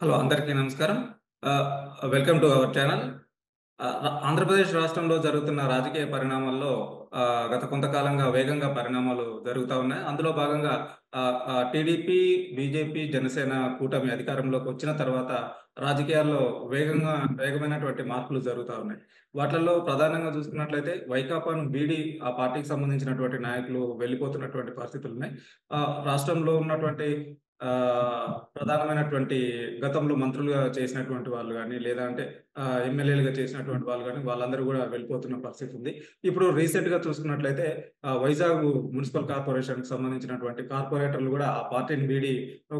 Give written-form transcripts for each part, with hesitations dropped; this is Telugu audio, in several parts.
హలో! అందరికీ నమస్కారం. Welcome to our channel. Andhra Pradesh రాష్ట్రంలో జరుగుతున్న రాజకీయ పరిణామాల్లో గత కొంతకాలంగా వేగంగా పరిణామాలు జరుగుతా ఉన్నాయి. అందులో భాగంగా టీడీపీ, బీజేపీ, జనసేన కూటమి అధికారంలోకి వచ్చిన తర్వాత రాజకీయాల్లో వేగమైనటువంటి మార్పులు జరుగుతా ఉన్నాయి. వాటిల్లో ప్రధానంగా చూసుకున్నట్లయితే వైకాపాను వీడి ఆ పార్టీకి సంబంధించినటువంటి నాయకులు వెళ్ళిపోతున్నటువంటి పరిస్థితులున్నాయి. రాష్ట్రంలో ఉన్నటువంటి ప్రధానమైనటువంటి గతంలో మంత్రులుగా చేసినటువంటి వాళ్ళు గాని, లేదా అంటే ఎమ్మెల్యేలుగా చేసినటువంటి వాళ్ళు గాని, వాళ్ళందరూ గూడా వెళ్ళిపోతున్న పరిస్థితి ఉంది. ఇప్పుడు రీసెంట్‌గా చూసుకున్నట్లయితే వైజాగ్ మున్సిపల్ కార్పొరేషన్‌కి సంబంధించినటువంటి కార్పొరేటర్లు గూడా ఆ పార్టీని వీడి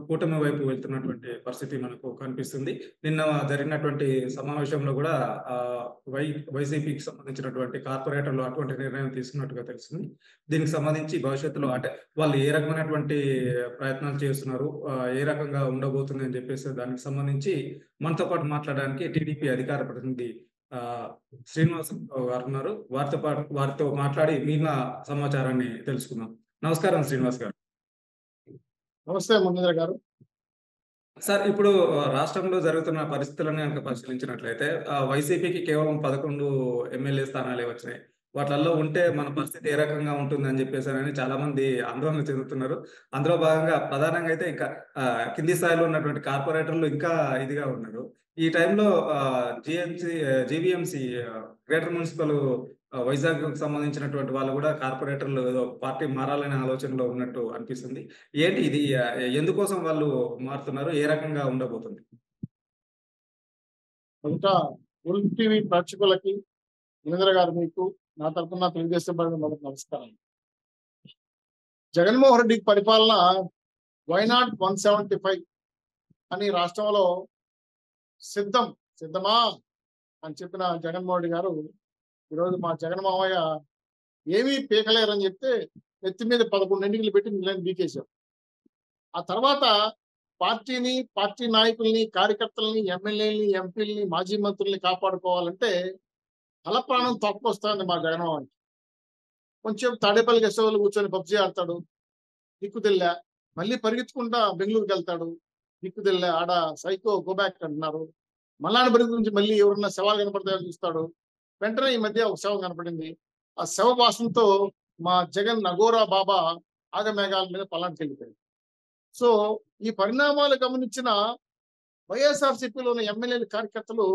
కూటమి వైపు వెళ్తున్నటువంటి పరిస్థితి మనకు కనిపిస్తుంది. నిన్న జరిగినటువంటి సమావేశంలో గూడా ఆహ్, వై వైసీపీకి సంబంధించినటువంటి కార్పొరేటర్లు అటువంటి నిర్ణయం తీసుకున్నట్టుగా తెలిసింది. దీనికి సంబంధించి భవిష్యత్తులో అంటే వాళ్ళు ఏ రకమైనటువంటి ప్రయత్నాలు చేస్తున్నారు, ఏ రకంగా ఉండబోతుంది అని చెప్పేసి దానికి సంబంధించి మనతో పాటు మాట్లాడడానికి టీడీపీ అధికార ప్రతినిధి ఆహ్, శ్రీనివాసరావు గారున్నారు. వారితో మాట్లాడి మిగిలిన సమాచారాన్ని తెలుసుకుందాం. నమస్కారం శ్రీనివాస్ గారు. నమస్తే మునీంద్ర గారు. సార్ ఇప్పుడు రాష్ట్రంలో జరుగుతున్న పరిస్థితులను గనక పరిశీలించినట్లయితే వైసీపీకి కేవలం 11 ఎమ్మెల్యే స్థానాలే వచ్చినాయి. వాటిలల్లో ఉంటే మన పరిస్థితి ఏ రకంగా ఉంటుందని చెప్పేసనని చాలామంది ఆందోళన చెందుతున్నారు. అందులో భాగంగా ప్రధానంగా అయితే ఇంకా కింది స్థాయిలో ఉన్నటువంటి కార్పొరేటర్లు ఇంకా ఇదిగా ఉన్నారు. ఈ టైంలో జీవీఎంసీ గ్రేటర్ మున్సిపల్ వైజాగ్‌కి సంబంధించినటువంటి వాళ్ళు గూడా కార్పొరేటర్లు ఏదో పార్టీ మారాలనే ఆలోచనలో ఉన్నట్టు అనిపిస్తుంది. ఏంటి ఇది ఎందుకోసం వాళ్ళు మారుతున్నారు? ఏ రకంగా ఉండబోతుంది? మొదట ఉల్ టీవీ ప్రేక్షకులకి మునీంద్ర గారు మీకు నా తరపున తెలుగుదేశం పార్టీ మొదటి నమస్కారం. జగన్మోహన్ రెడ్డి పరిపాలన వైనాట్ 175 అని రాష్ట్రంలో సిద్ధమా అని చెప్పిన జగన్మోహన్ రెడ్డి గారు ఈరోజు మా జగన్ మామయ్య ఏమీ పీకలేరని చెప్తే నెత్తి మీద 11 ఎన్నికలు పెట్టి నిలని బీకేశారు. ఆ తర్వాత పార్టీని, పార్టీ నాయకుల్ని, కార్యకర్తల్ని, ఎమ్మెల్యేలని, ఎంపీలని, మాజీ మంత్రుల్ని కాపాడుకోవాలంటే తలప్రాణం తొక్కొస్తుంది మా జగన్మోహన్‌కి. కొంచెం తాడేపల్లి గెస్ట్ హౌస్‌లో కూర్చొని పబ్‌జీ ఆడతాడు. దిక్కుతెల్ల. మళ్ళీ పరిగెత్తుకుంటా బెంగుళూరుకెళ్తాడు. దిక్కుతెల్ల. ఆడ సైకో గో బ్యాక్ అంటున్నారు. మల్లాడి బ్రదర్ నుంచి మళ్ళీ ఎవరన్నా శవాలు కనపడతాయని చూస్తాడు. వెంటనే ఈ మధ్య ఒక శవం కనపడింది. ఆ శవ వాసనతో మా జగన్ నగోరా బాబా ఆగమేఘాల మీద పల్లానికెళ్ళిపోయాడు. సో, ఈ పరిణామాలు గమనించిన వైఎస్ఆర్‌సీపీలో ఉన్న ఎమ్మెల్యేలు, కార్యకర్తలు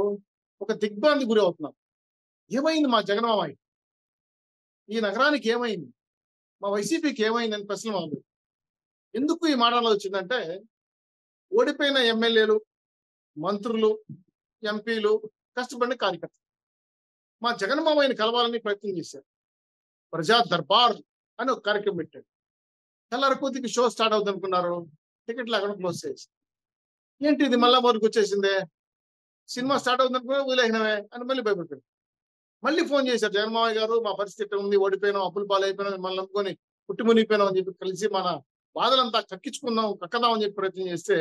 ఒక దిగ్భ్రాంతికి గురవుతున్నారు. ఏమైంది మా జగన్ మామయ్య? ఈ నగరానికి ఏమైంది? మా వైసీపీకి ఏమైందని ప్రశ్నలు మొదలు. ఎందుకు ఈ మాట వచ్చిందంటే, ఓడిపోయిన ఎమ్మెల్యేలు, మంత్రులు, ఎంపీలు, కష్టపడిన కార్యకర్తలు. మా జగన్ మామయ్యని కలవాలని ప్రయత్నం చేశారు. ప్రజా దర్బార్ అని ఒక కార్యక్రమం పెట్టాడు. తెల్లారికొద్దికి షో స్టార్ట్ అవుద్దనుకున్నారు. టికెట్లు అక్కడ క్లోజ్ చేసి. ఏంటి ఇది మళ్ళా మొదలుకొచ్చేసిందే? సినిమా స్టార్ట్ అవుతుందనుకున్నా వదిలేసినవే అని మళ్ళీ భయపడిపోయాడు. మళ్ళీ ఫోన్ చేశారు జగన్మోహన్ గారు, మా పరిస్థితి ఇట్లా ఉంది, ఓడిపోయినాం, అప్పుల పాలైపోయినాం, మిమ్మల్ని నమ్ముకొని పుట్టి మునిగిపోయినాం అని చెప్పి కలిసి మన బాధలంతా కక్కదాం అని చెప్పి ప్రయత్నం చేస్తే,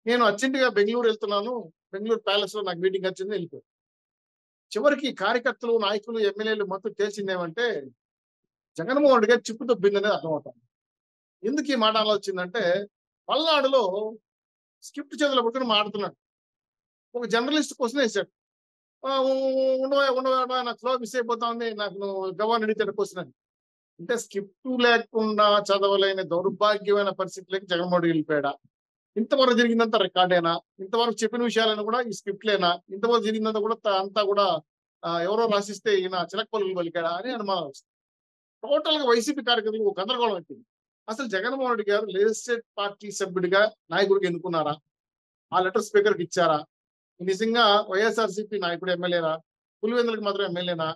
నేను అర్జెంట్‌గా బెంగుళూరు వెళ్తున్నాను. బెంగుళూరు ప్యాలెస్‌లో నాకు మీటింగ్ వచ్చింది వెళ్ళిపోయాను. చివరికి కార్యకర్తలు, నాయకులు, ఎమ్మెల్యేలు మొత్తం తేల్చిందేమంటే, జగన్మోహన్ రెడ్డి గారు చిప్పు దొబ్బిందనేది అర్థమవుతుంది. ఎందుకు ఈ మాట అలా వచ్చిందంటే, పల్నాడులో స్క్రిప్ట్ చేతిలో పట్టుకొని మాట్లాడుతున్నాడు. ఒక జర్నలిస్ట్ క్వెషన్ వేసాడు. ఉండవా నాకు ఫ్లో మిస్ అయిపోతా ఉంది. నాకు నువ్వు గవాన్ అడిగితే క్వశ్చన్ అని. అంటే స్క్రిప్ట్ లేకుండా చదవలేని దౌర్భాగ్యమైన పరిస్థితులకి జగన్మోహన్ రెడ్డి వెళ్ళిపోయాడా? ఇంతవరకు జరిగిందంతా రికార్డేనా? ఇంతవరకు చెప్పిన విషయాలను కూడా ఈ స్క్రిప్ట్‌లేనా? ఇంతవరకు జరిగిందంతా కూడా అంతా కూడా ఎవరో రాసిస్తే ఈయన చిలక పలుకులు పలికాడా అని అనుమానం వచ్చింది. టోటల్‌గా వైసీపీ కార్యకర్తలకు ఒక గందరగోళం అయిపోయింది. అసలు జగన్మోహన్ రెడ్డి గారు లెజిస్లేటివ్ పార్టీ సభ్యుడిగా నాయకుడిగా ఎన్నుకున్నారా? ఆ లెటర్ స్పీకర్‌కి ఇచ్చారా? నిజంగా వైఎస్ఆర్‌సీపీ నాయకుడు ఎమ్మెల్యేనా? పులివెందులకు మాత్రం ఎమ్మెల్యేనా?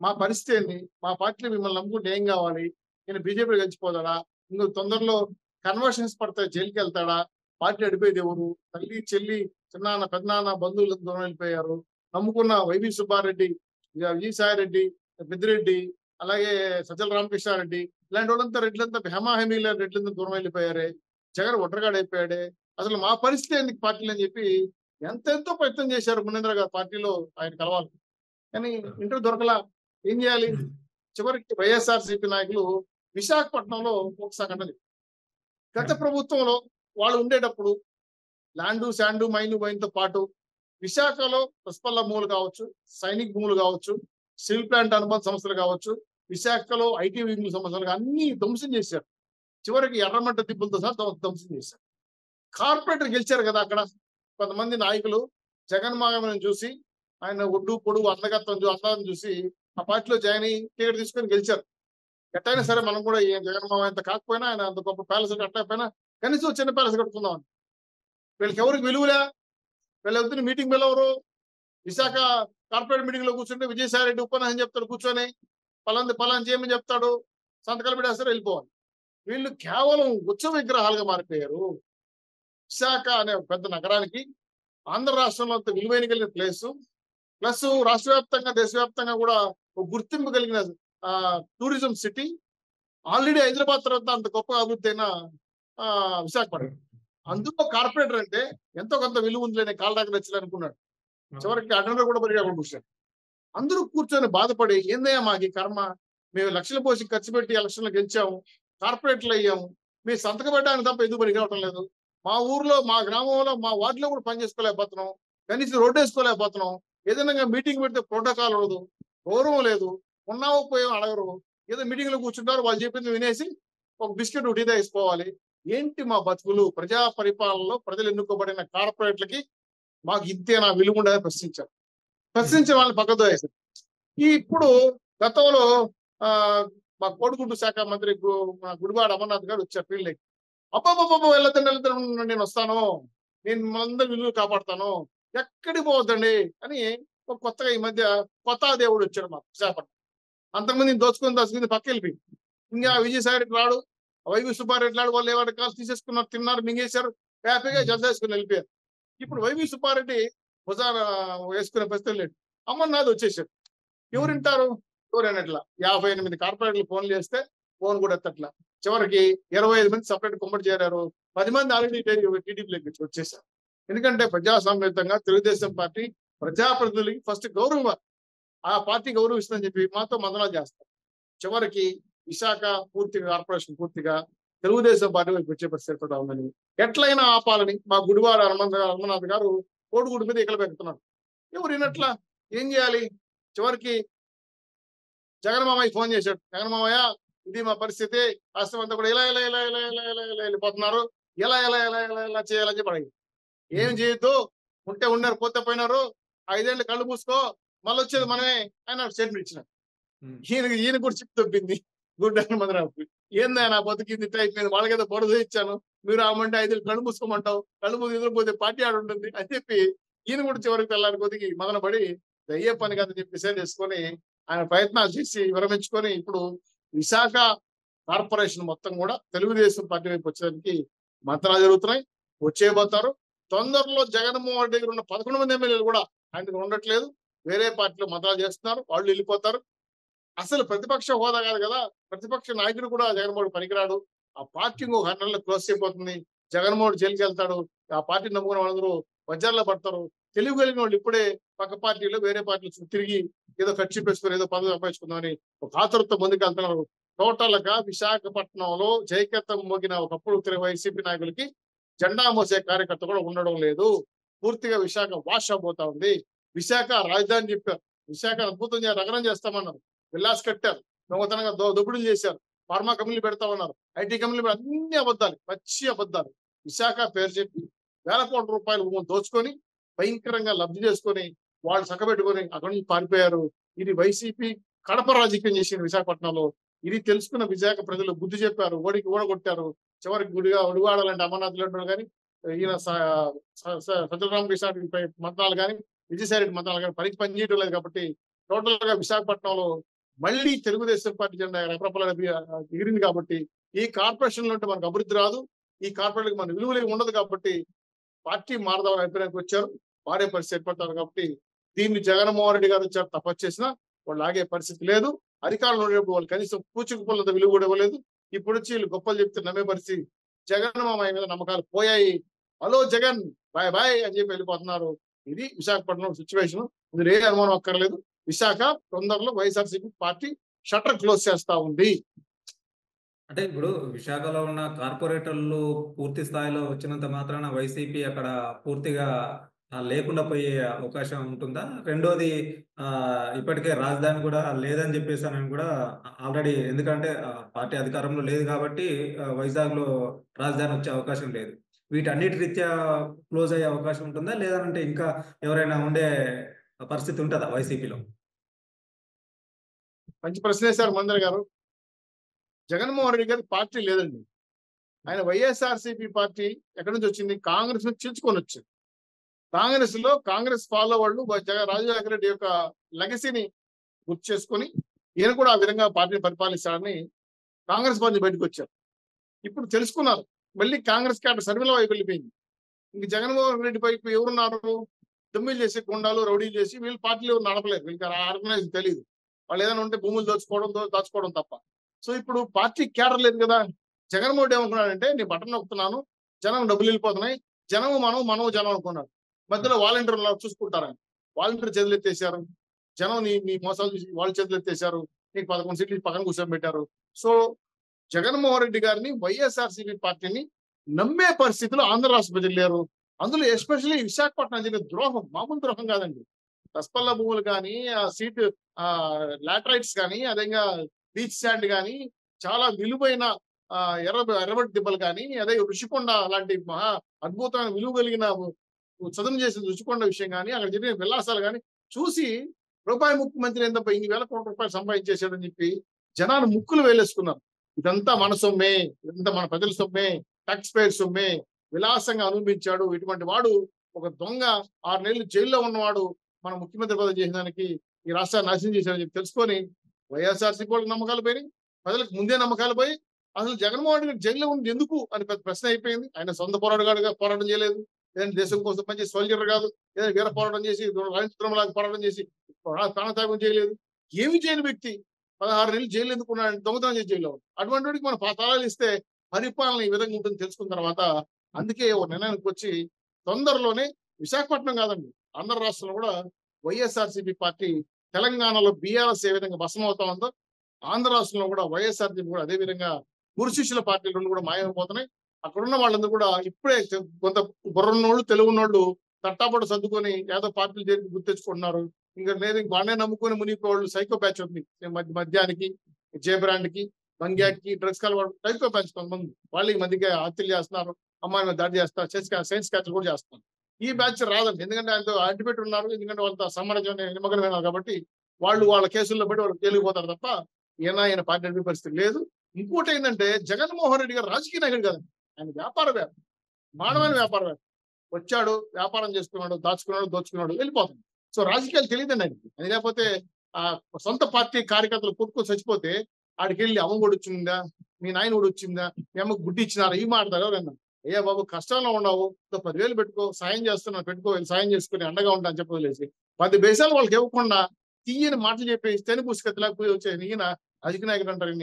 మా పరిస్థితి ఏంది? మా పార్టీలో మిమ్మల్ని నమ్ముకుంటే ఏం కావాలి? ఈయన బీజేపీలో కలిసిపోతాడా? ఇంకో తొందరలో కన్వర్షన్స్ పడతాయి, జైలుకెళ్తాడా? పార్టీ అడిపోయేది ఎవరు? తల్లి, చెల్లి, చిన్నాన్న, పెదనాన్న, బంధువులకు దూరం వెళ్ళిపోయారు. నమ్ముకున్న వైవి సుబ్బారెడ్డి, విజయసాయిరెడ్డి, పెద్దిరెడ్డి, అలాగే సజ్జల రామకృష్ణారెడ్డి ఇలాంటి వాళ్ళంతా రెడ్లంతా హేమాహేమీల రెడ్లంతా దూరం వెళ్ళిపోయారే. జగన్ ఒంటరిగాడైపోయాడే. అసలు మా పరిస్థితి ఏంది పార్టీలో అని చెప్పి ఎంతెంతో ప్రయత్నం చేశారు మునీంద్ర గారు పార్టీలో ఆయన కలవాలి. కానీ ఇంటర్ దొరకలా. ఏం చేయాలి? చివరికి వైఎస్ఆర్‌సీపీ నాయకులు విశాఖపట్నంలో ఒక సంఘటన. గత ప్రభుత్వంలో వాళ్ళు ఉండేటప్పుడు ల్యాండు శాండు మైను వైన్తో పాటు విశాఖలో పుష్పల్ల భూములు కావచ్చు, సైనిక్ భూములు కావచ్చు, స్టీల్ ప్లాంట్ అనుబంధ సంస్థలు కావచ్చు, విశాఖలో ఐటీ వింగ్ల సంస్థలు అన్ని ధ్వంసం చేశారు. చివరికి ఎర్రమట్ట దిబ్బలతో సహా ధ్వంసం చేశారు. కార్పొరేటర్ గెలిచారు కదా అక్కడ. కొంతమంది నాయకులు జగన్మోహన్ చూసి ఆయన ఒడ్డు పొడుగు అందం చూసి ఆ పార్టీలో జాయిన్ అయ్యి టికెట్ తీసుకొని గెలిచారు. ఎట్టయినా సరే మనం కూడా ఈ జగన్మోహన్ అంత కాకపోయినా, ఆయన అంత గొప్ప ప్యాలెస్ కట్టకపోయినా కనీసం చిన్న ప్యాలెస్ కట్టుకుందాం. వీళ్ళకి ఎవరికి విలువలే. వీళ్ళ వద్దని మీటింగ్ వెళ్ళవరు. విశాఖ కార్పొరేట్ మీటింగ్ లో కూర్చుంటే విజయసాయి రెడ్డి ఉపన్యాసం చెప్తాడు కూర్చొని, పలానా చేయమని చెప్తాడు, సంతకాలు పెట్టేస్తారు, వెళ్ళిపోవాలి. వీళ్ళు కేవలం ఉత్సవ విగ్రహాలుగా మారిపోయారు. విశాఖ అనే పెద్ద నగరానికి ఆంధ్ర రాష్ట్రంలో అంత విలువైన కలిగిన ప్లేసు, ప్లస్ రాష్ట్ర వ్యాప్తంగా దేశవ్యాప్తంగా కూడా ఒక గుర్తింపు కలిగిన టూరిజం సిటీ. ఆల్రెడీ హైదరాబాద్ తర్వాత అంత గొప్ప అభివృద్ధి అయిన విశాఖపట్నం. అందులో కార్పొరేటర్ అంటే ఎంతో కొంత విలువ ఉందిలేని కాళ్ళ దగ్గర వచ్చి అనుకున్నాడు. చివరికి అటెండర్ కూడా పరిగణ కూర్చాడు. అందరూ కూర్చొని బాధపడి, ఏందయ్యా మాకు ఈ కర్మ, మేము లక్షలు పోసి ఖర్చు పెట్టి ఎలక్షన్లో గెలిచాము, కార్పొరేట్లు అయ్యాము, మీరు సంతకం పెట్టడానికి తప్ప ఎందుకు పనికి రావటం లేదు, మా ఊర్లో మా గ్రామంలో మా వార్డులో కూడా పని చేసుకోలేకపోతున్నాం, కనీసం రోడ్డు వేసుకోలేకపోతున్నాం, ఏదైనా మీటింగ్ పెడితే ప్రోటోకాల్ ఉండదు, గౌరవం లేదు, ఉన్నావో పోయాం అడగరు, ఏదో మీటింగ్ లో కూర్చుంటారు, వాళ్ళు చెప్పింది వినేసి ఒక బిస్కెట్ ఒకటి వేసుకోవాలి. ఏంటి మా బతుకులు? ప్రజా పరిపాలనలో ప్రజలు ఎన్నుకోబడిన కార్పొరేట్లకి మాకు ఇంతే నా విలువ ఉండదని ప్రశ్నించారు. ప్రశ్నించే వాళ్ళని పక్కతో వేశారు. ఇప్పుడు గతంలో మా కోడిగుడ్డు శాఖ మంత్రి గుడివాడ అమర్నాథ్ గారు వచ్చారు ఫీల్డ్కి. అబ్బాబ్బాబ్బా వెళ్ళొద్దండి, నేను వస్తాను, నేను మనందరి విలువ కాపాడుతాను, ఎక్కడికి పోవద్దండి అని ఒక కొత్తగా ఈ మధ్య కొత్త దేవుడు వచ్చాడు మాకు విశాఖపట్నం. అంతకుమంది దోచుకుని పక్క వెళ్ళిపోయింది. ఇంకా విజయసాయి రెడ్డి రాడు, వైవి సుబ్బారెడ్డి రాడు, వాళ్ళు ఏమైనా కాల్స్ తీసేసుకున్నారు, తిన్నారు, మింగేశారు, హ్యాపీగా జల్ద వేసుకుని వెళ్ళిపోయారు. ఇప్పుడు వైవి సుబ్బారెడ్డి భుజాన వేసుకునే పరిస్థితి లేదు. అమర్నాథ్ వచ్చేసారు. ఎవరు వింటారు? ఎవరైనట్లా 58 కార్పొరేట్లు ఫోన్లు చేస్తే ఫోన్ కూడా ఎత్తట్లా. చివరికి 25 మంది సపరేట్ కుమ్మడి చేరారు. 10 మంది ఆల్రెడీ టీడీపీలోకి వచ్చేసారు. ఎందుకంటే ప్రజాస్వామ్యతంగా తెలుగుదేశం పార్టీ ప్రజాప్రతినిధులకి ఫస్ట్ గౌరవం, ఆ పార్టీ గౌరవిస్తుందని చెప్పి మాతో మందనాలు చేస్తారు. చివరికి విశాఖ పూర్తిగా కార్పొరేషన్ పూర్తిగా తెలుగుదేశం పార్టీ వైపు వచ్చే పరిస్థితి ఏర్పడా ఉందని, ఎట్లయినా ఆపాలని మా గుడివాడ హనుమంతనాథ్ గారు కోడిగుడి మీద ఇకలు పెడుతున్నారు. ఎవరు వినట్లా, ఏం చేయాలి? చివరికి జగన్మామయ్య ఫోన్ చేశాడు. జగన్మామయ్య, ఇది మా పరిస్థితి, రాష్ట్రం అంతా కూడా ఇలా ఇలా ఇలా ఇలా ఇలా ఇలా ఇలా వెళ్ళిపోతున్నారు, ఎలా ఎలా ఎలా ఎలా ఎలా చేయాలని చెప్పి అడిగి, ఏం చేయొద్దు, ఉంటే ఉన్నారు, పోతే పోయినారు, 5 ఏళ్ళు కళ్ళు మూసుకో, మళ్ళీ వచ్చేది మనమే ఆయన స్టేట్మెంట్ ఇచ్చినారు. ఈయన కూడా చెప్పి తప్పింది గుడ్డ హనుమంతరావు. ఏందా నా బతికింది ఇట్లా అయిపోయింది, వాళ్ళకేదో పొడవు ఇచ్చాను, మీరు ఆమంటే 5 ఏళ్ళు కళ్ళు మూసుకోమంటావు, కళ్ళు మూసి ఎదురుపోతే పార్టీ ఆడు ఉంటుంది అని చెప్పి ఈయన కూడా చివరికి తెల్లారి కొద్దికి మదన పడి అయ్యే పని కదా చెప్పి డిసైడ్ చేసుకొని ఆయన ప్రయత్నాలు చేసి విరమించుకొని ఇప్పుడు విశాఖ కార్పొరేషన్ మొత్తం కూడా తెలుగుదేశం పార్టీ వైపు వచ్చేదానికి మంత్రాలు జరుగుతున్నాయి, వచ్చేయబోతారు. తొందరలో జగన్మోహన్ రెడ్డి దగ్గర ఉన్న 11 మంది ఎమ్మెల్యేలు కూడా ఆయన ఉండట్లేదు, వేరే పార్టీలో మంత్రాలు చేస్తున్నారు, వాళ్ళు వెళ్ళిపోతారు. అసలు ప్రతిపక్ష హోదా కాదు కదా, ప్రతిపక్ష నాయకుడు కూడా జగన్మోహన్ పనికిరాడు. ఆ పార్టీ ఇంకో 6 నెలల్లో క్లోజ్ అయిపోతుంది, జగన్మోహన్ జైలుకి వెళ్తాడు, ఆ పార్టీ నమ్ముకున్న వాళ్ళందరూ బజార్లో పడతారు. తెలివి కలిగిన వాళ్ళు ఇప్పుడే పక్క పార్టీలో వేరే పార్టీలు తిరిగి ఏదో ఖర్చు పెట్టుకుని ఏదో పదవి సంపాదించుకుందామని ఒక ఆతురతో ముందుకు వెళ్తున్నారు. టోటల్ గా విశాఖపట్నంలో జైకత్తం మోగిన ఒకప్పుడు వైసీపీ నాయకులకి జెండా మోసే కార్యకర్త కూడా ఉండడం లేదు. పూర్తిగా విశాఖ వాష్ అయిపోతా ఉంది. విశాఖ రాజధాని చెప్పారు, విశాఖ అద్భుతం నగరం చేస్తామన్నారు, విల్లాస్ కట్టారు, దొంగతనంగా దోపిడీలు చేశారు, ఫార్మా కంపెనీలు పెడతామన్నారు, ఐటీ కంపెనీలు అన్ని అబద్ధాలు, పచ్చి అబద్ధాలు. విశాఖ పేరు చెప్పి వేల కోట్ల రూపాయలు దోచుకొని భయంకరంగా లబ్ధి చేసుకొని వాళ్ళు చక్కబెట్టుకొని అక్కడి నుంచి పారిపోయారు. ఇది వైసీపీ కడప రాజకీయం చేసింది విశాఖపట్నంలో. ఇది తెలుసుకున్న విశాఖ ప్రజలు బుద్ధి చెప్పారు, ఓడగొట్టారు. చివరికి ఒడివాడాలంటే అమర్నాథ్ రెడ్డి కానీ, ఈయన సజ్జల రామకృష్ణ మంత్రాలు కానీ, విజయసాయి రెడ్డి మంత్రాలు కానీ పనిచేయడం లేదు. కాబట్టి టోటల్ గా విశాఖపట్నంలో మళ్ళీ తెలుగుదేశం పార్టీ జెండా రెపరెపల ఎగిరింది. కాబట్టి ఈ కార్పొరేషన్ లో మనకు అభివృద్ధి రాదు, ఈ కార్పొరేట్ మన విలువలు ఉండదు. కాబట్టి పార్టీ మారదామని అభిప్రాయానికి వచ్చారు, మారే పరిస్థితి ఏర్పడతారు. కాబట్టి దీన్ని జగన్మోహన్ రెడ్డి గారు వచ్చారు, తపస్సు చేసినా వాళ్ళు ఆగే పరిస్థితి లేదు. అధికారంలో ఉండేప్పుడు వాళ్ళు కనీసం పూచిక పొలంత విలువ కూడా ఇవ్వలేదు. ఇప్పుడు వచ్చి వీళ్ళు గొప్పలు చెప్తే నమ్మే పరిస్థితి. జగన్మామయ్య మీద నమ్మకాలు పోయాయి. హలో జగన్ బాయ్ బాయ్ అని చెప్పి వెళ్ళిపోతున్నారు. ఇది విశాఖపట్నం సిచ్యువేషన్. ఇందులో ఏ అనుమానం అక్కర్లేదు. విశాఖ తొందరలో వైఎస్ఆర్సీపీ పార్టీ షట్టర్ క్లోజ్ చేస్తా ఉంది. అంటే ఇప్పుడు విశాఖలో ఉన్న కార్పొరేటర్లు పూర్తి స్థాయిలో వచ్చినంత మాత్రాన వైసీపీ అక్కడ పూర్తిగా లేకుండా పోయే అవకాశం ఉంటుందా? రెండోది ఇప్పటికే రాజధాని కూడా లేదని చెప్పేసానని కూడా ఆల్రెడీ, ఎందుకంటే పార్టీ అధికారంలో లేదు కాబట్టి వైజాగ్‌లో రాజధాని వచ్చే అవకాశం లేదు. వీటన్నిటి రీత్యా క్లోజ్ అయ్యే అవకాశం ఉంటుందా? లేదనంటే ఇంకా ఎవరైనా ఉండే పరిస్థితి ఉంటదా వైసీపీలో? మంచి ప్రశ్న వేశారు మందర్ గారు. జగన్మోహన్ రెడ్డి గారికి పార్టీ లేదండి. ఆయన వైఎస్ఆర్సీపీ పార్టీ ఎక్కడి నుంచి వచ్చింది? కాంగ్రెస్ నుంచి చీల్చుకొని వచ్చింది. కాంగ్రెస్ ఫాలో వాళ్ళు రాజశేఖర రెడ్డి యొక్క లెగసీని గుర్తు చేసుకొని ఈయన కూడా ఆ విధంగా పార్టీని పరిపాలిస్తాడని కాంగ్రెస్ పార్టీ బయటకు వచ్చారు. ఇప్పుడు తెలుసుకున్నారు. మళ్ళీ కాంగ్రెస్ క్యాడర్ సర్వేల వైపు వెళ్ళిపోయింది. ఇంక జగన్మోహన్ రెడ్డి వైపు ఎవరున్నారు? దొమ్మిలు చేసి, గుండాలు, రౌడీలు చేసి వీళ్ళు పార్టీలు నడపలేరు. వీళ్ళకి ఆర్గనైజ్ తెలియదు. వాళ్ళు ఏదైనా ఉంటే భూములు దాచుకోవడం తప్ప. సో ఇప్పుడు పార్టీ క్యాడర్ లేదు కదా. జగన్మోహన్ రెడ్డి ఏమనుకున్నాడంటే, నేను బటన్ నొక్కుతున్నాను, జనం డబ్బులు వెళ్ళిపోతున్నాయి, జనం మనం జనం అనుకున్నాడు. మధ్యలో వాలంటీర్లు చూసుకుంటారని వాలంటీర్ చేతులు ఎత్తేసారు. జనం నీ మోసాలు చూసి వాళ్ళు చేతులు ఎత్తేసారు. నీకు 11 సీట్లు పక్కన కూర్చోబెట్టారు. సో జగన్మోహన్ రెడ్డి గారిని, వైఎస్ఆర్సీపీ పార్టీని నమ్మే పరిస్థితిలో ఆంధ్ర రాష్ట్ర ప్రజలు లేరు. అందులో ఎస్పెషల్లీ విశాఖపట్నం జరిగిన ద్రోహం మామూలు ద్రోహం కాదండి. దస్పల్ల భూములు కానీ, ఆ సీట్ లాటరైట్స్ కానీ, అదేవిధంగా బీచ్ శాండ్ కానీ, చాలా విలువైన ఎర్రబట్టి దిబ్బలు కానీ, అదే ఋషికొండ లాంటి మహా అద్భుతమైన విలువ కలిగిన చదును చేసిన రుచికొండ విషయం కానీ, అక్కడ జరిగిన విలాసాలు కానీ చూసి రూపాయి ముఖ్యమంత్రి ఏందబ్బా ఇన్ని వేల కోట్ల రూపాయలు సంపాదించేశాడని చెప్పి జనాలు ముక్కులు వేలేసుకున్నారు. ఇదంతా మన సొమ్మే, ఇదంతా మన ప్రజల సొమ్మే, టాక్స్ పేయర్ సొమ్మే, విలాసంగా అనుభవించాడు. ఇటువంటి వాడు ఒక దొంగ, 6 నెలలు జైల్లో ఉన్నవాడు మన ముఖ్యమంత్రి పదవి చేసేదానికి ఈ రాష్ట్రాన్ని నాశనం చేశాడని చెప్పి తెలుసుకొని వైఎస్ఆర్సీపీ వాళ్ళకి నమ్మకాలు పోయినాయి. ప్రజలకు ముందే నమ్మకాలు పోయి అసలు జగన్మోహన్ రెడ్డి జైల్లో ఉంది ఎందుకు అని పెద్ద ప్రశ్న అయిపోయింది. ఆయన సొంత పోరాటం చేయలేదు, ఏదైనా దేశం కోసం పనిచేసి సోల్జర్ కాదు, ఏదైనా వీర పోరాటం చేసి రాజేంద్రలాగా పోరాటం చేసి ప్రాణత్యాగం చేయలేదు. ఏమి చేయని వ్యక్తి 16 నెలలు జైలు ఎందుకున్నాడు? దొంగతనం చేసి జైల్లో. అటువంటి వాడికి మనం తాళాలు ఇస్తే పరిపాలన ఈ విధంగా ఉంటుంది తెలుసుకున్న తర్వాత అందుకే ఓ నిర్ణయానికి వచ్చి తొందరలోనే విశాఖపట్నం కాదండి, ఆంధ్ర రాష్ట్రంలో కూడా వైఎస్ఆర్సీపీ పార్టీ, తెలంగాణలో బీఆర్ఎస్ ఏ విధంగా భస్మం అవుతా ఉందో ఆంధ్ర రాష్ట్రంలో కూడా వైఎస్ఆర్సీపీ కూడా అదే విధంగా గురు శిష్యుల పార్టీలు రెండు కూడా మాయమైపోతున్నాయి. అక్కడున్న వాళ్ళందరూ కూడా ఇప్పుడే కొంత బుర్రున్నోళ్ళు, తెలుగున్నోళ్ళు తట్టాపట్టు సర్దుకొని ఏదో పార్టీలు చేరి గుర్తెచ్చుకుంటున్నారు. ఇంకా లేదు, వాడినే నమ్ముకొని మునిగిపోవాళ్ళు సైకో బ్యాచ్ ఉంది. మద్యానికి, జేబ్రాండ్కి, బంగ్యాకి, డ్రగ్స్ కలవాడు సైకో బ్యాచ్ కొంతమంది. వాళ్ళు ఈ మధ్యగా హత్యలు చేస్తున్నారు, అమ్మాయి మీద దాడి చేస్తారు, సైన్స్ క్యాచ్ కూడా చేస్తున్నారు. ఈ బ్యాచ్ రాదండి, ఎందుకంటే ఆయనతో అడ్డుపెట్టి ఉన్నారు, ఎందుకంటే వాళ్ళతో సమాజం నిమగ్నమైనారు కాబట్టి వాళ్ళు వాళ్ళ కేసుల్లో బట్టి వాళ్ళు తేలిపోతారు తప్ప ఈయన పార్టీ నడిపే పరిస్థితి లేదు. ఇంకోటి ఏంటంటే జగన్మోహన్ రెడ్డి గారు రాజకీయ నాయకుడు కాదండి, ఆయన వ్యాపారవేత్త, మానవైన వ్యాపారవేత్త. వచ్చాడు, వ్యాపారం చేసుకున్నాడు, దోచుకున్నాడు, వెళ్ళిపోతుంది. సో రాజకీయాలు తెలియదండి ఆయనకి. అది లేకపోతే ఆ సొంత పార్టీ కార్యకర్తలు కొట్టుకొని చచ్చిపోతే ఆడికి వెళ్ళి అమ్మ కూడా వచ్చిందా, మీ నాయన కూడా వచ్చిందా, మీ అమ్మకు గుడ్డి ఇచ్చినారా, ఈ మాట్లాడతారు ఎవరన్నా. అయ్యా బాబు కష్టంలో ఉన్నావు, 10,000 పెట్టుకో, సాయం చేస్తున్నా పెట్టుకో, సాయం చేసుకుని అండగా ఉంటా అని చెప్పలేసి 10 పైసలు వాళ్ళకి ఇవ్వకుండా తీయని మాటలు చెప్పేసి తెని పుస్తకత్తులాగా వచ్చే ఈయన రాజకీయ నాయకుడు అంటారు.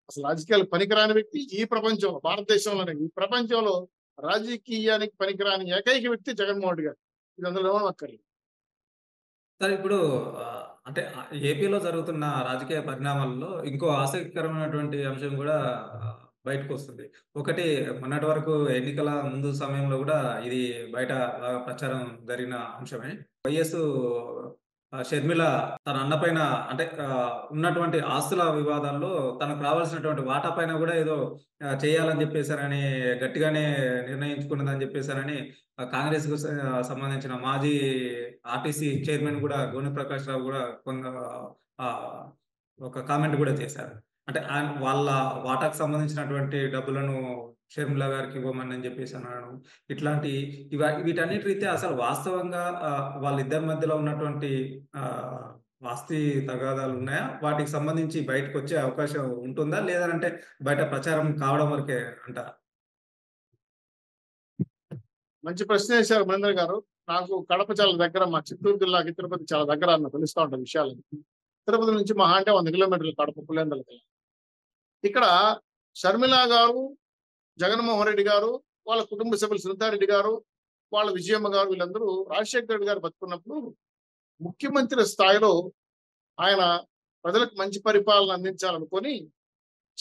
అసలు రాజకీయాలు పనికిరాని వ్యక్తి ఈ ప్రపంచంలో, భారతదేశంలోనే ఈ ప్రపంచంలో రాజకీయానికి పనికిరాని ఏకైక వ్యక్తి జగన్మోహన్ రెడ్డి గారు. ఇది అందులో అక్కర్లేదు. సరే ఇప్పుడు అంటే ఏపీలో జరుగుతున్న రాజకీయ పరిణామాల్లో ఇంకో ఆసక్తికరమైనటువంటి అంశం గూడా బయటకొస్తుంది. ఒకటి, మొన్నటి వరకు ఎన్నికల ముందు సమయంలో గూడా ఇది బయట బాగా ప్రచారం జరిగిన అంశమే. వైఎస్ షర్మిల తన అన్న పైన, అంటే ఉన్నటువంటి ఆస్తుల వివాదాల్లో తనకు రావాల్సినటువంటి వాటా పైన గూడా ఏదో చేయాలని జెప్పేసారని, గట్టిగానే నిర్ణయించుకున్నదని జెప్పేసారని కాంగ్రెస్‌కు సంబంధించిన మాజీ ఆర్టీసీ చైర్మన్ గూడా గోనె ప్రకాష్ రావు గూడా ఆహ్, ఒక కామెంట్ గూడా చేశారు. అంటే వాళ్ళ వాటాకు సంబంధించినటువంటి డబ్బులను షర్మిల గారికి ఇవ్వమని జెప్పేసి అనడం. ఇట్లాంటి వీటన్నిటి రీత్యా అసలు వాస్తవంగా వాళ్ళిద్దరి మధ్యలో ఉన్నటువంటి ఆహ్, ఆస్తి తగాదాలున్నాయా? వాటికి సంబంధించి బయటకొచ్చే అవకాశం ఉంటుందా? లేదనంటే బయట ప్రచారం కావడం వరకే అంటారా? మంచి ప్రశ్న వేశారు మహేంద్ర గారు. నాకు కడప చాలా దగ్గర, మా చిత్తూరు జిల్లాకి తిరుపతి చాలా దగ్గర అన్న తెలుస్తా ఉంటాయి విషయాలు. తిరుపతి నుంచి మహా అంటే 100 కిలోమీటర్లు కడప పులివెందులకి. ఇక్కడ షర్మిల గారు, జగన్మోహన్ రెడ్డి గారు, వాళ్ళ కుటుంబ సభ్యులు సునీతారెడ్డి గారు, వాళ్ళ విజయమ్మ గారు, వీళ్ళందరూ రాజశేఖర రెడ్డి గారు బతుకున్నప్పుడు ముఖ్యమంత్రి స్థాయిలో ఆయన ప్రజలకు మంచి పరిపాలన అందించాలనుకొని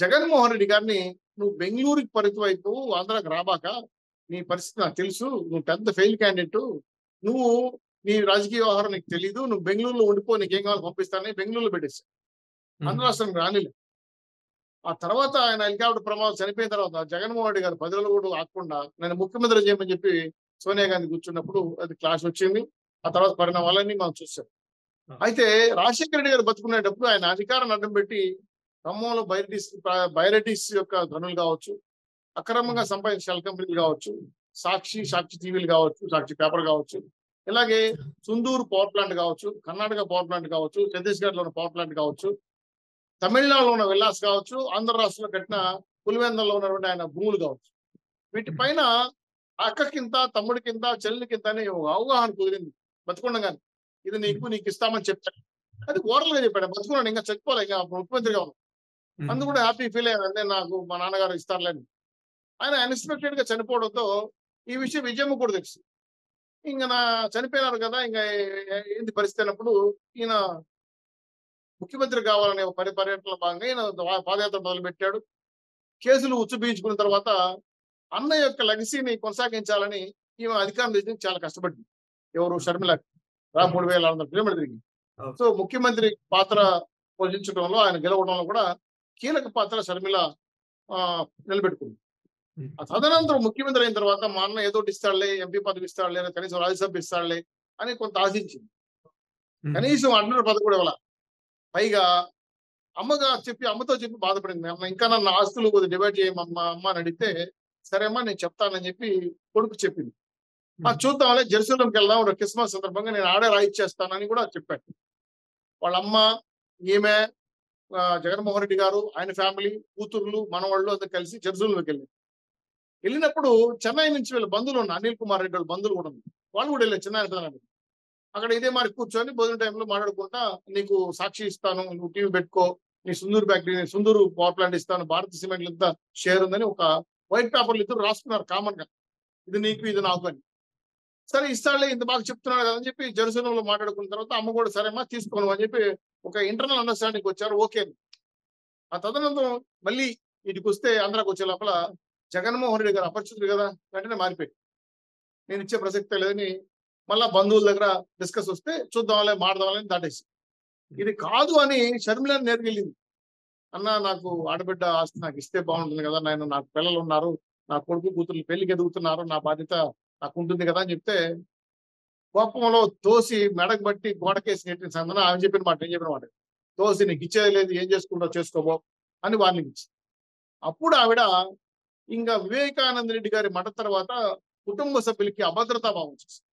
జగన్మోహన్ రెడ్డి గారిని నువ్వు బెంగళూరుకి పరిమితం అయిపోవు, ఆంధ్రాకి రాబాక, నీ పరిస్థితి నాకు తెలుసు, నువ్వు పెద్ద ఫెయిల్ క్యాండిడేట్, నువ్వు నీ రాజకీయ వ్యవహారం నీకు తెలీదు, నువ్వు బెంగళూరులో ఉండిపో, నీకేం కావాలో పంపిస్తానని బెంగళూరులో పెట్టేసి ఆంధ్ర రాష్ట్రానికి రానిలే. ఆ తర్వాత ఆయన హెలికాప్టర్ ప్రమాదం చనిపోయిన తర్వాత జగన్మోహన్ రెడ్డి గారు 10 రోజులు కూడా ఆగకుండా నేను ముఖ్యమంత్రి చేయమని చెప్పి సోనియా గాంధీ కూర్చున్నప్పుడు అది క్లాష్ వచ్చింది. ఆ తర్వాత పరిణామాలన్నీ మనం చూసాం. అయితే రాజశేఖర రెడ్డి గారు బతుకునేటప్పుడు ఆయన అధికారాన్ని అడ్డం పెట్టి ఖమ్మంలో బైరెడ్డిస్ యొక్క గనులు కావచ్చు, అక్రమంగా సంపాదించిన షెల్ కంపెనీలు కావచ్చు, సాక్షి టీవీలు కావచ్చు, సాక్షి పేపర్ కావచ్చు, ఇలాగే సుందూరు పవర్ ప్లాంట్ కావచ్చు, కర్ణాటక పవర్ ప్లాంట్ కావచ్చు, ఛత్తీస్గఢ్ లో ఉన్న పవర్ ప్లాంట్ కావచ్చు, తమిళనాడులో ఉన్న విల్లాస్ కావచ్చు, ఆంధ్ర రాష్ట్రంలో కట్టిన పులివెందులలో ఉన్నటువంటి ఆయన భూములు కావచ్చు, వీటిపైన అక్కకింత, తమ్ముడికింత, చెల్లికింత అని ఒక అవగాహన కుదిరింది బతుకుండగానే. ఇది నీకు ఇస్తామని చెప్పాను. అది ఓరల్ గా చెప్పాడు. బతుకున్నాడు, ఇంకా చచ్చిపోలే, ఇంకా ముఖ్యమంత్రిగా ఉన్నాడు. అందుకు కూడా హ్యాపీ ఫీల్ అయ్యాను. అంటే నాకు మా నాన్నగారు ఇస్తారులేని. ఆయన అన్ఎక్స్పెక్టెడ్ గా చనిపోవడంతో ఈ విషయం విజయమ్మ కూడా తెలుసు. ఇంకా నా చనిపోయినారు కదా, ఇంకా ఏంటి పరిస్థితి అన్నప్పుడు ఈయన ముఖ్యమంత్రి కావాలనే పర్యటనలో భాగంగా ఈయన పాదయాత్ర మొదలుపెట్టాడు. కేసులు ఉచ్చుబీయించుకున్న తర్వాత అన్న యొక్క లెగసీని కొనసాగించాలని ఈమె అధికారం తీసుకుని చాలా కష్టపడింది. ఎవరు? షర్మిల 3600 కిలోమీటర్ తిరిగి. సో ముఖ్యమంత్రి పాత్ర పోషించడంలో, ఆయన గెలవడంలో కూడా కీలక పాత్ర షర్మిల నిలబెట్టుకుంది. ఆ తదనంతరం ముఖ్యమంత్రి అయిన తర్వాత మా అన్న ఏదో ఇస్తాడులే, ఎంపీ పదవి ఇస్తాడులే, కనీసం రాజ్యసభ ఇస్తాడులే అని కొంత ఆశించింది. కనీసం అడ్డర్ పదవి కూడా ఇవ్వాల. పైగా అమ్మతో చెప్పి బాధపడింది. అమ్మ ఇంకా నన్ను ఆస్తులు కొద్దిగా డివైడ్ చేయమమ్మా అమ్మ అని అడిగితే, సరే అమ్మా నేను చెప్తానని చెప్పి కొడుకు చెప్పింది. చూద్దాంలే, జెరూసలంకి వెళ్దాం, క్రిస్మస్ సందర్భంగా నేను ఆడే రాయిచ్చేస్తానని కూడా చెప్పాడు. వాళ్ళ అమ్మ, ఈమె, జగన్మోహన్ రెడ్డి గారు, ఆయన ఫ్యామిలీ, కూతుర్లు, మనవాళ్ళు అంతా కలిసి జెరూసలంకి వెళ్ళినప్పుడు చెన్నై నుంచి వీళ్ళ బంధువులు ఉన్న అనిల్ కుమార్ రెడ్డి వాళ్ళ బంధువులు కూడా ఉన్నారు. వాళ్ళు కూడా వెళ్ళారు చెన్నై. అక్కడ ఇదే మరి కూర్చొని భోజన టైంలో మాట్లాడుకుంటా, నీకు సాక్షి ఇస్తాను, నువ్వు టీవీ పెట్టుకో, నీ సుందూరు పవర్ ప్లాంట్ ఇస్తాను, భారత సిమెంట్లు ఇంత షేర్ ఉందని ఒక వైట్ పేపర్లు ఇద్దరు రాసుకున్నారు కామన్ గా, ఇది నీకు ఇది నాకు అని. సరే ఇస్తాడులే, ఇంత బాగా చెప్తున్నాడు కదా అని చెప్పి జెరూసలంలో మాట్లాడుకున్న తర్వాత అమ్మ కూడా సరేమ్మా తీసుకోను అని చెప్పి ఒక ఇంటర్నల్ అండర్స్టాండింగ్ వచ్చారు. ఓకే. ఆ తదనంతరం మళ్ళీ ఇటుకు వస్తే ఆంధ్రాకి వచ్చే లోపల జగన్మోహన్ రెడ్డి గారు అపరిచితుడు కదా, వెంటనే మారిపోయి నేను ఇచ్చే ప్రసక్తే లేదని మళ్ళా బంధువుల దగ్గర డిస్కస్ వస్తే చూద్దాంలే, మాడదామని దాటేసి, ఇది కాదు అని షర్మిలని నేర్కెళ్ళింది. అన్న నాకు ఆడబిడ్డ ఆస్తి నాకు ఇస్తే బాగుంటుంది కదా, నాకు పిల్లలు ఉన్నారు, నా కొడుకు కూతురు పెళ్లికి ఎదుగుతున్నారు, నా బాధ్యత నాకు ఉంటుంది కదా అని చెప్తే కోపంలో తోసి మెడకు బట్టి గోడకేసి నెట్టిన సందన ఆమె చెప్పిన మాట తోసి నీకు ఇచ్చేది లేదు, ఏం చేసుకుంటావు చేసుకోబో అని వార్నింగ్ ఇచ్చి, అప్పుడు ఆవిడ ఇంకా వివేకానంద రెడ్డి గారి మాట తర్వాత కుటుంబ సభ్యులకి అభద్రతా భావం చేసింది.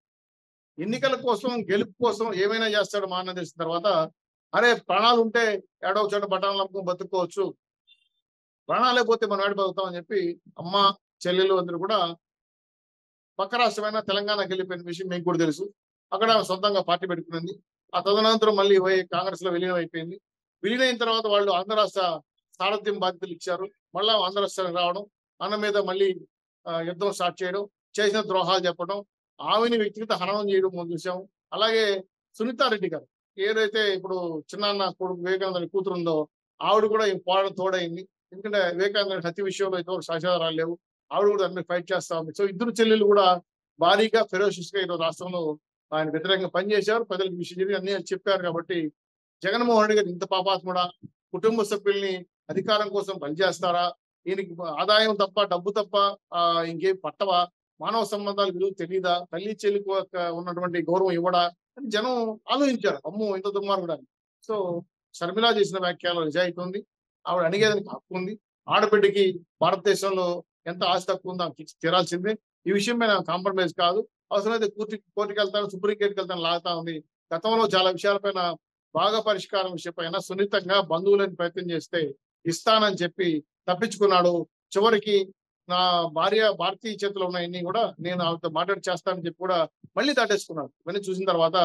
ఎన్నికల కోసం, గెలుపు కోసం ఏమైనా చేస్తాడు మా అన్న తెలిసిన తర్వాత, అరే ప్రాణాలు ఉంటే ఏడో చోట బఠాలు నమ్ముకొని బతుక్కోవచ్చు, ప్రాణాలే పోతే మనం ఏడు బతుకుతామని చెప్పి అమ్మ, చెల్లెలు అందరూ కూడా పక్క రాష్ట్రమైన తెలంగాణకి వెళ్ళిపోయిన విషయం మీకు కూడా తెలుసు. అక్కడ సొంతంగా పార్టీ పెట్టుకునింది. ఆ తదనంతరం మళ్ళీ కాంగ్రెస్ లో విలీనం అయిపోయింది. విలీనైన తర్వాత వాళ్ళు ఆంధ్ర రాష్ట్ర సారథ్యం బాధ్యతలు ఇచ్చారు. మళ్ళా ఆంధ్ర రాష్ట్రానికి రావడం, అన్న మీద మళ్ళీ యుద్ధం స్టార్ట్ చేయడం, చేసిన ద్రోహాలు చెప్పడం, ఆమెని వ్యక్తిగత హననం చేయడం మనం చూసాం. అలాగే సునీతారెడ్డి గారు ఏదైతే ఇప్పుడు చిన్నాన్న కొడుకు వివేకానంద కూతురు ఉందో, ఆవిడ కూడా ఈ పోరాటం తోడైంది. ఎందుకంటే వివేకానంద హత్య విషయంలో అయితే సాక్ష్యాధారాలు లేవు, ఆవిడ కూడా అన్ని ఫైట్ చేస్తా ఉంది. సో ఇద్దరు చెల్లెలు కూడా భారీగా ఫెరోషియస్ గా ఈరోజు రాష్ట్రంలో ఆయన వ్యతిరేకంగా పనిచేశారు. ప్రజలకు విషయం జరిగి అన్ని చెప్పారు. కాబట్టి జగన్మోహన్ రెడ్డి గారు ఇంత పాపాత్ముడా, కుటుంబ సభ్యుల్ని అధికారం కోసం పనిచేస్తారా, ఈయనకి ఆదాయం తప్ప, డబ్బు తప్ప ఇంకేం పట్టవా, మానవ సంబంధాలు విలువ తెలీదా, తల్లి చెల్లికి ఉన్నటువంటి గౌరవం ఇవ్వడా అని జనం ఆలోచించారు. అమ్మో ఇంత దుర్మార్గుడా. సో షర్మిల చేసిన వ్యాఖ్యలో నిజాయితీ ఉంది. ఆవిడ అడిగేదానికి హక్కు ఉంది. ఆడబిడ్డకి భారతదేశంలో ఎంత ఆస్తి హక్కు ఉందో తీరాల్సిందే. ఈ విషయం మీద కాంప్రమైజ్ కాదు. అవసరమైతే కోర్టుకి వెళ్తాను, సుప్రీంకోర్టుకి వెళ్తాను లాగుతా ఉంది. గతంలో చాలా విషయాలపైన బాగా పరిష్కారం విషయపైన సున్నితంగా బంధువులని ప్రయత్నం చేస్తే ఇస్తానని చెప్పి తప్పించుకున్నాడు. చివరికి నా భార్య భారతీయ చేతిలో ఉన్నాయన్నీ కూడా నేను ఆవిడతో మాట్లాడి చేస్తానని చెప్పి కూడా మళ్ళీ దాటేసుకున్నాడు. ఇవన్నీ చూసిన తర్వాత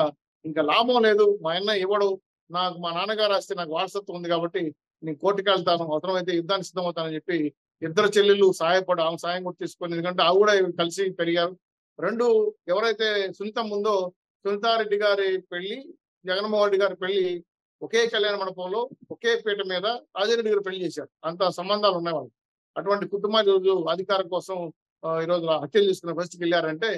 ఇంకా లాభం లేదు, మా అన్న ఇవ్వడు, నాకు మా నాన్నగారు ఆస్తి నాకు వారసత్వం ఉంది కాబట్టి నేను కోర్టుకి వెళ్తాను, అవసరమైతే యుద్ధానికి సిద్ధమవుతానని చెప్పి ఇద్దరు చెల్లెళ్ళు సహాయపడి ఆమె సాయం కూడా తీసుకొని, ఎందుకంటే ఆవి కూడా కలిసి పెరిగారు. ఎవరైతే సునీతం ఉందో, సునీతారెడ్డి గారి పెళ్లి, జగన్మోహన్ రెడ్డి గారి పెళ్లి ఒకే కళ్యాణ మండపంలో ఒకే పీట మీద రాజారెడ్డి గారు పెళ్లి చేశారు. అంత సంబంధాలు ఉన్నాయి వాళ్ళకి. అటువంటి కుటుంబాలు ఈరోజు అధికారం కోసం ఈరోజు హత్యలు చేసుకునే పరిస్థితికి వెళ్ళారంటే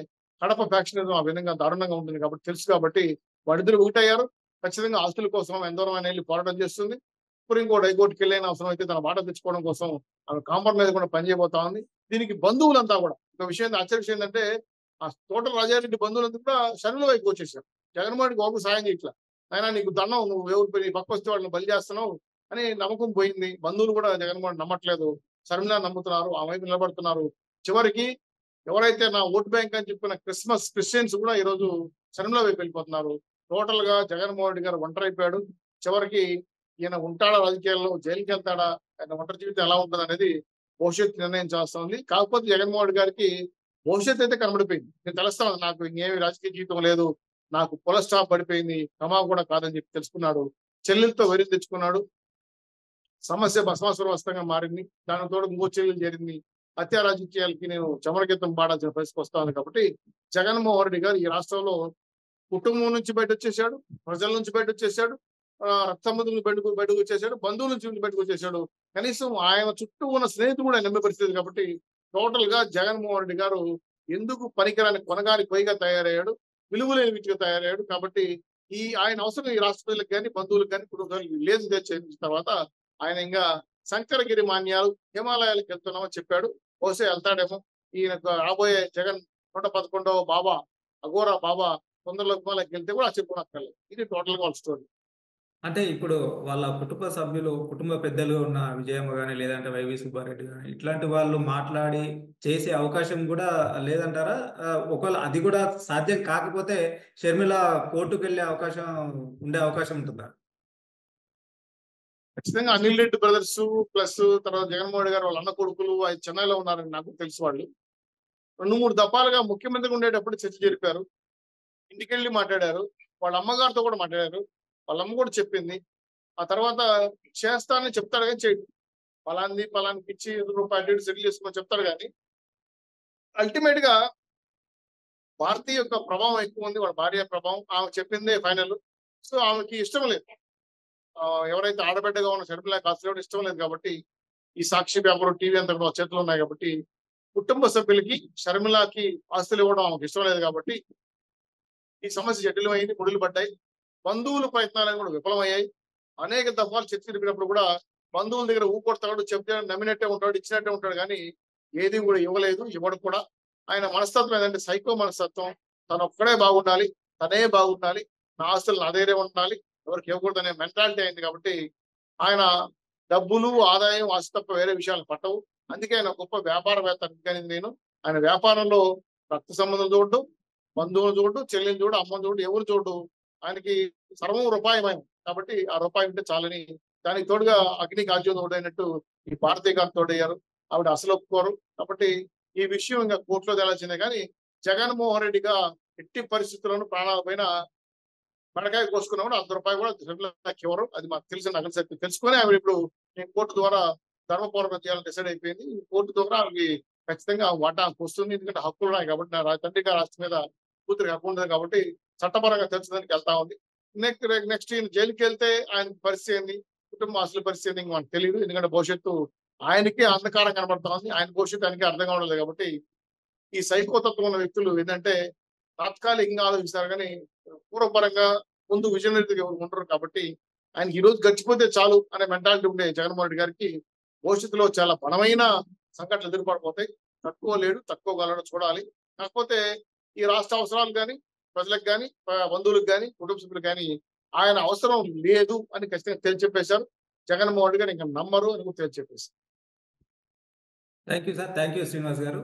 కడప ఫ్యాక్షనిజం ఆ విధంగా దారుణంగా ఉంటుంది కాబట్టి తెలుసు కాబట్టి వాళ్ళిద్దరు ఒకటయ్యారు. ఖచ్చితంగా ఆస్తుల కోసం ఎందరమైన వెళ్ళి పోరాటం చేస్తుంది. సుప్రీంకోర్టు హైకోర్టుకి వెళ్ళిన అవసరం అయితే తన మాట తెచ్చుకోవడం కోసం ఆమె కాంప్రమైజ్ కూడా పనిచేయబోతా ఉంది. దీనికి బంధువులంతా కూడా ఒక విషయం ఆశ్చర్య విషయం ఏంటంటే ఆ తోటల రాజారెడ్డి బంధువులంతా కూడా శరణుల వైపు వచ్చేసారు. జగన్మోహన్కి ఒక సాయం చేయట్లా. అయినా నీకు దండం నువ్వు ఎవరు నీ పక్క వస్తే వాళ్ళని బలి చేస్తున్నావు అని నమ్మకం పోయింది. బంధువులు కూడా జగన్మోహన్ నమ్మట్లేదు. షర్మిల నమ్ముతున్నారు. ఆ వైపు నిలబడుతున్నారు. చివరికి ఎవరైతే నా ఓటు బ్యాంక్ అని చెప్పిన క్రిస్టియన్స్ కూడా ఈరోజు షర్మిల వైపు వెళ్ళిపోతున్నారు. టోటల్ గా జగన్మోహన్ రెడ్డి గారు ఒంటరైపోయాడు. చివరికి ఈయన ఉంటాడా రాజకీయాల్లో, జైలుకి వెళ్తాడా, ఆయన ఒంటరి జీవితం ఎలా ఉంటుంది అనేది భవిష్యత్తు నిర్ణయించాల్సి ఉంది. కాకపోతే జగన్మోహన్ రెడ్డి గారికి భవిష్యత్తు అయితే కనబడిపోయింది. నేను తెలుస్తాను నాకు ఇంకేమి రాజకీయ జీవితం లేదు, నాకు పుల స్టాప్ పడిపోయింది, కమా కూడా కాదని చెప్పి తెలుసుకున్నాడు. చెల్లెలతో వెరీ తెచ్చుకున్నాడు. సమస్య భస్మాసురవస్తంగా మారింది. దానికి తోడు ఇంకో చెల్లెలు చేరింది. హత్యా రాజకీయాలకి నేను చమరగీతం పాడాల్సిన పరిస్థితి వస్తాను కాబట్టి జగన్మోహన్ రెడ్డి గారు ఈ రాష్ట్రంలో కుటుంబం నుంచి బయట వచ్చేసాడు, ప్రజల నుంచి బయట వచ్చేసాడు, రక్త సంబంధుల బయటకు వచ్చేసాడు, బంధువుల నుంచి బయటకు వచ్చేసాడు. కనీసం ఆయన చుట్టూ ఉన్న స్నేహితులు కూడా నమ్మే పరిస్థితి కాబట్టి టోటల్ గా జగన్మోహన్ రెడ్డి గారు ఎందుకు పనికిరాని కొనగాని పొయ్యిగా తయారయ్యాడు, విలువలేని వ్యక్తిగా తయారయ్యాడు. కాబట్టి ఆయన అవసరం ఈ రాష్ట్ర ప్రజలకు కానీ బంధువులకు కానీ కుటుంబాలకు లేదు చేసిన తర్వాత ఆయన ఇంకా శంకరగిరి మాన్యాలు హిమాలయాలకు వెళ్తున్నామని చెప్పాడు. బహుశా వెళ్తాడేమో. ఈయన రాబోయే జగన్ 111వ బాబా అఘోరా బాబా తొందరలో హిమాలయకి వెళ్తే కూడా చెప్పుకోనక్కర్లేదు. ఇది టోటల్ గా వాళ్ళ స్టోరీ. అంటే ఇప్పుడు వాళ్ళ కుటుంబ సభ్యులు, కుటుంబ పెద్దలుగా ఉన్న విజయమ్మ గాని, లేదంటే వైవి సుబ్బారెడ్డి గాని, ఇట్లాంటి వాళ్ళు మాట్లాడి చేసే అవకాశం గూడా లేదంటారా? ఒకవేళ అది గూడా సాధ్యం కాకపోతే షర్మిల కోర్టుకెళ్ళే అవకాశం ఉండే అవకాశం ఉంటుందా? ఖచ్చితంగా అనిల్ రెడ్డి బ్రదర్స్ ప్లస్ తర్వాత జగన్మోహన్ రెడ్డి గారు వాళ్ళ అన్న కొడుకులు చెన్నైలో ఉన్నారని నాకు తెలుసు. వాళ్ళు 2-3 దఫాలుగా ముఖ్యమంత్రిగా ఉండేటప్పుడు చర్చ జరిపారు. ఇంటికెళ్ళి మాట్లాడారు. వాళ్ళ అమ్మగారితో కూడా మాట్లాడారు. వాళ్ళ అమ్మ కూడా చెప్పింది. ఆ తర్వాత చేస్తానని చెప్తాడు కానీ చేయడు. పలానికి ఇచ్చి రూపాయలు అటు ఇటు సెటిల్ చేసుకోమని చెప్తాడు కానీ అల్టిమేట్ గా భారతీయ యొక్క ప్రభావం ఎక్కువ ఉంది. వాళ్ళ భార్య ప్రభావం. ఆమె చెప్పిందే ఫైనల్. సో ఆమెకి ఇష్టం లేదు. ఎవరైతే ఆడబిడ్డగా ఉన్న షర్మిల కాస్త ఇష్టం లేదు కాబట్టి ఈ సాక్షి పేపర్ టీవీ అంతా కూడా చేతులు ఉన్నాయి కాబట్టి కుటుంబ సభ్యులకి షర్మిలకి ఆస్తులు ఇవ్వడం ఆమెకు ఇష్టం లేదు కాబట్టి ఈ సమస్య జటిలమైంది. ముడులు పడ్డాయి. బంధువుల ప్రయత్నాలు కూడా విఫలమయ్యాయి. అనేక దఫాలు చర్చ జరిపినప్పుడు కూడా బంధువుల దగ్గర ఊకొడతాడు, చెప్తే నమ్మినట్టే ఉంటాడు, ఇచ్చినట్టే ఉంటాడు కానీ ఏది కూడా ఇవ్వలేదు, ఇవ్వడు కూడా. ఆయన మనస్తత్వం ఏంటంటే సైకో మనస్తత్వం. తను ఒక్కడే బాగుండాలి, తనే బాగుండాలి, నా ఆస్తులు నా దగ్గరే ఉండాలి, ఎవరికి ఇవ్వకూడదు అనే మెంటాలిటీ అయింది కాబట్టి ఆయన డబ్బులు, ఆదాయం, ఆస్తి తప్ప వేరే విషయాలు పట్టవు. అందుకే ఆయన గొప్ప వ్యాపారవేత్త కానీ నేను ఆయన వ్యాపారంలో రక్త సంబంధం చూడు, బంధువులు చూడు, చెల్లెలు చూడు, అమ్మని చూడు, ఎవరు చూడు. ఆయనకి సర్వం రూపాయమైన కాబట్టి ఆ రూపాయి ఉంటే చాలని దానికి తోడుగా అగ్నికి ఆజ్యం తోడైనట్టు ఈ భారతీయ గారు తోడయ్యారు. ఆవిడ అసలు ఒప్పుకోరు. కాబట్టి ఈ విషయం ఇంకా కోర్టులో తేలాల్సిందే కానీ జగన్మోహన్ రెడ్డిగా ఎట్టి పరిస్థితుల్లోనూ ప్రాణాల పైన బెండకాయ కోసుకున్నప్పుడు ₹1 కూడా షర్మిలకి ఇవ్వరు. అది మాకు తెలిసిన నగల సత్యం తెలుసుకొని ఆవిడ ఇప్పుడు నేను కోర్టు ద్వారా ధర్మ పోరాటం చేయాలని డిసైడ్ అయిపోయింది. కోర్టు ద్వారా ఆమెకి ఖచ్చితంగా వాటా వస్తుంది. ఎందుకంటే హక్కులు ఉన్నాయి కాబట్టి నా తండ్రి గారి ఆస్తి మీద కూతురికి హక్కు ఉండదు కాబట్టి చట్టపరంగా తెలుసుకోవడానికి వెళ్తా ఉంది. నెక్స్ట్ ఈయన జైలుకి వెళ్తే ఆయన పరిస్థితి ఏంది, కుటుంబ ఆస్తుల పరిస్థితి ఏంది మనకు తెలియదు. ఎందుకంటే భవిష్యత్తు ఆయనకే అంధకారం కనబడతా ఉంది. ఆయన భవిష్యత్తు ఆయనకి అర్థం కావడం లేదు కాబట్టి ఈ సైకోతత్వం ఉన్న వ్యక్తులు ఏంటంటే తాత్కాలికంగా ఆలోచిస్తారు కానీ పూర్వపరంగా ముందు విజనరీగా ఎవరు ఉండరు కాబట్టి ఆయనకి ఈ రోజు గడిచిపోతే చాలు అనే మెంటాలిటీ ఉండే జగన్మోహన్ రెడ్డి గారికి భవిష్యత్తులో చాలా బలమైన సంఘటనలు ఎదురుపడిపోతాయి. తక్కువలేడు, తక్కువగలడు చూడాలి. కాకపోతే ఈ రాష్ట్ర అవసరాలు కానీ ప్రజలకు కానీ బంధువులకు కానీ కుటుంబ సభ్యులకు కానీ ఆయన అవసరం లేదు అని ఖచ్చితంగా తేల్చెప్పేశారు. జగన్మోహన్ రెడ్డి గారు ఇంకా నమ్మరు అని కూడా తేల్చెప్పేశారు. Thank you sir. Thank you Srinivas గారు.